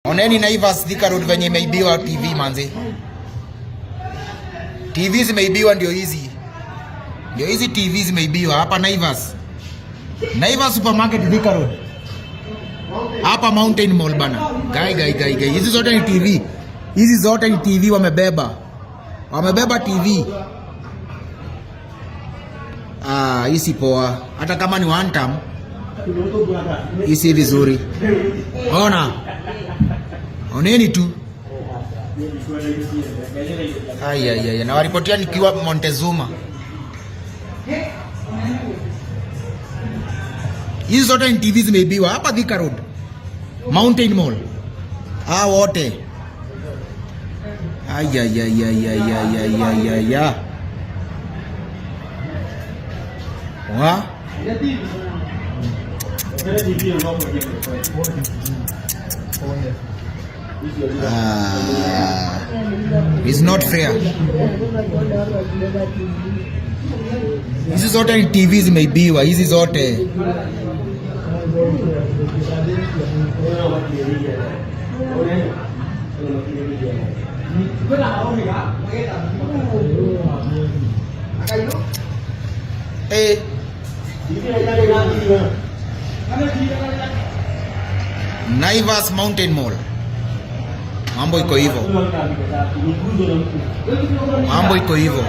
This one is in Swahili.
Oneni Naivas Thika Road venye imeibiwa TV manze. TV zimeibiwa ndio hizi. Ndio hizi TV zimeibiwa hapa Naivas. Naivas Supermarket Thika Road. Hapa Mountain Mall bana. Gai. Hizi zote ni TV. Hizi zote ni TV wamebeba. Wamebeba TV. Hii si poa. Hata kama ni one time. Hii si vizuri. Ona. Oneni tu. Ai. Na waripotia nikiwa Montezuma. Hizi zote ni TV zimeibiwa hapa Thika Road. Mountain Mall. Wote. Ai. Wa? It's not fair. Hizi zote ni TV zimeibiwa, hizi zote. Naivas Mountain Mall. Mambo iko hivyo. Mambo iko hivyo.